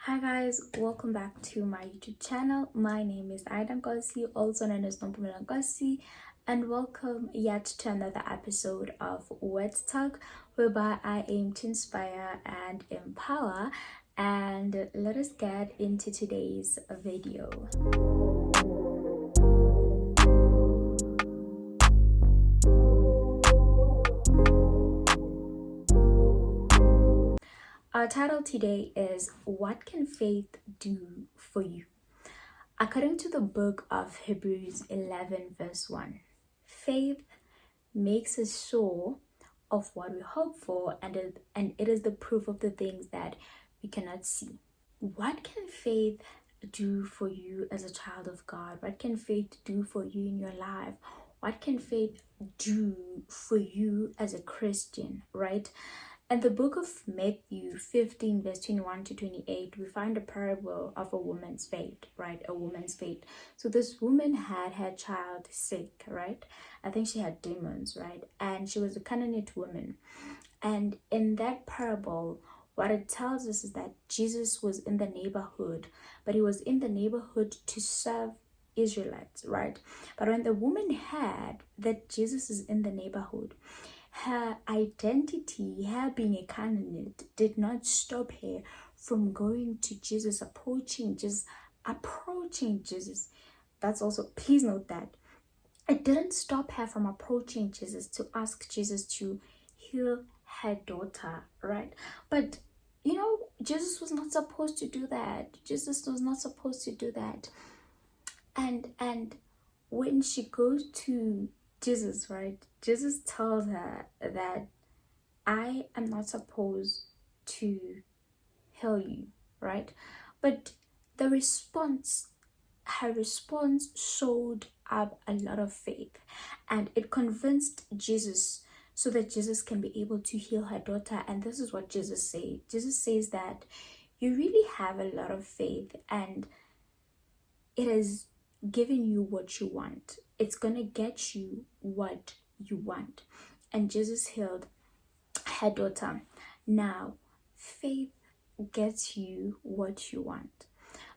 Hi guys, welcome back to my YouTube channel. My name is Aidan Kosi, also known as Nompumelanga Kosi, and welcome yet to another episode of WedsTalk, whereby I aim to inspire and empower. And let us get into today's video. Our title today is What Can Faith Do for You? According to the book of Hebrews 11 verse 1, faith makes us sure of what we hope for, and it is the proof of the things that we cannot see. What can faith do for you as a child of God? What can faith do for you in your life? What can faith do for you as a Christian, right? In the book of Matthew 15 verse 21 to 28, we find a parable of a woman's faith, right? A woman's faith. So this woman had her child sick, right? I think she had demons, right? And she was a Canaanite woman. And in that parable, what it tells us is that Jesus was in the neighborhood, but he was in the neighborhood to serve Israelites, right? But when the woman heard that Jesus is in the neighborhood, her identity, her being a Canaanite, did not stop her from going to Jesus, approaching Jesus. That's also, please note that it didn't stop her from approaching Jesus to ask Jesus to heal her daughter, right? But Jesus was not supposed to do that. Jesus was not supposed to do that. And when she goes to Jesus, right? Jesus tells her that I am not supposed to heal you, right? But her response showed up a lot of faith, and it convinced Jesus so that Jesus can be able to heal her daughter. And this is what Jesus said. Jesus says that you really have a lot of faith, and it is giving you what you want. It's gonna get you what you want. And Jesus healed her daughter. Now, faith gets you what you want.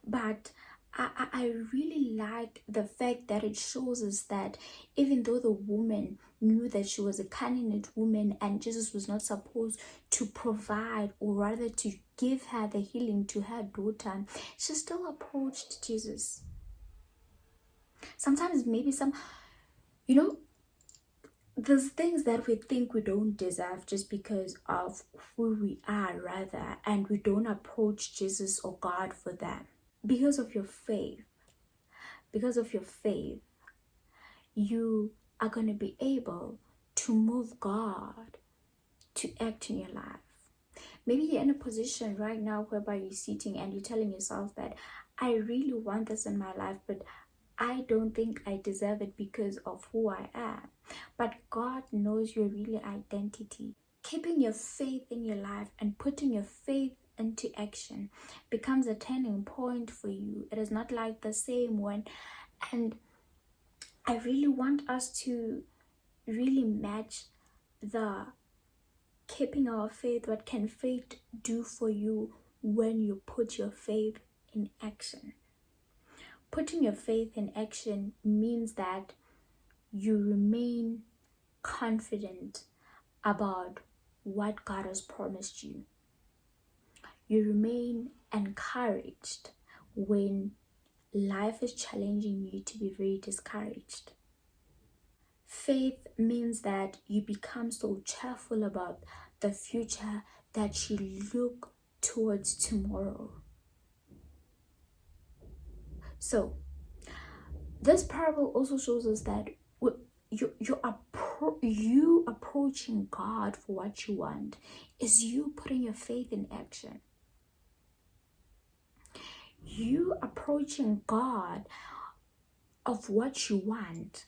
But I really like the fact that it shows us that even though the woman knew that she was a Canaanite woman and Jesus was not supposed to provide, or rather to give her the healing to her daughter, she still approached Jesus. Sometimes maybe there's things that we think we don't deserve just because of who we are, rather, and we don't approach Jesus or God for them. Because of your faith, you are going to be able to move God to act in your life. Maybe you're in a position right now whereby you're sitting and you're telling yourself that I really want this in my life, but I don't think I deserve it because of who I am. But God knows your real identity. Keeping your faith in your life and putting your faith into action becomes a turning point for you. It is not like the same one. And I really want us to really match the keeping our faith. What can faith do for you when you put your faith in action? Putting your faith in action means that you remain confident about what God has promised you. You remain encouraged when life is challenging you to be very discouraged. Faith means that you become so cheerful about the future that you look towards tomorrow. So, this parable also shows us that you approaching God for what you want is you putting your faith in action. You approaching God of what you want.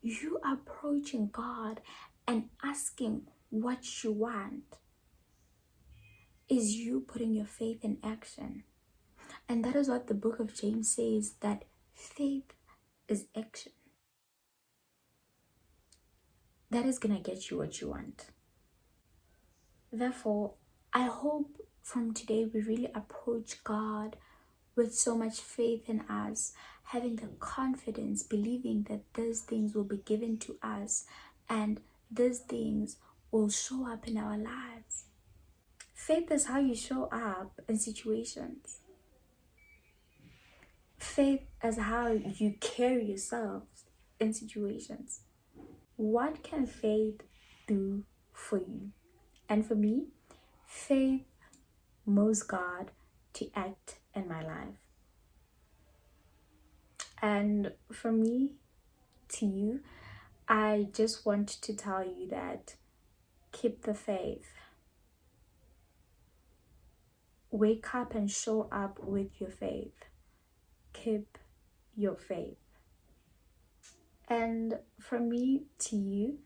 You approaching God and asking what you want is you putting your faith in action. And that is what the book of James says, that faith is action. That is gonna get you what you want. Therefore, I hope from today we really approach God with so much faith in us, having the confidence, believing that these things will be given to us and these things will show up in our lives. Faith is how you show up in situations. Faith is how you carry yourself in situations. What can faith do for you? And for me, faith moves God to act in my life. And from me to you, I just want to tell you that keep the faith. Wake up and show up with your faith. Keep your faith. And from me to you,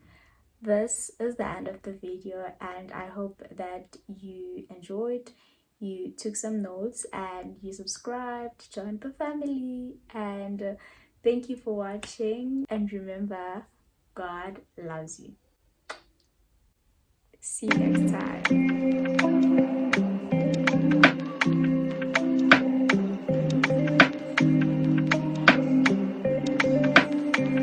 this is the end of the video, and I hope that you enjoyed, you took some notes, and you subscribed, joined the family, and thank you for watching. And remember, God loves you. See you next time.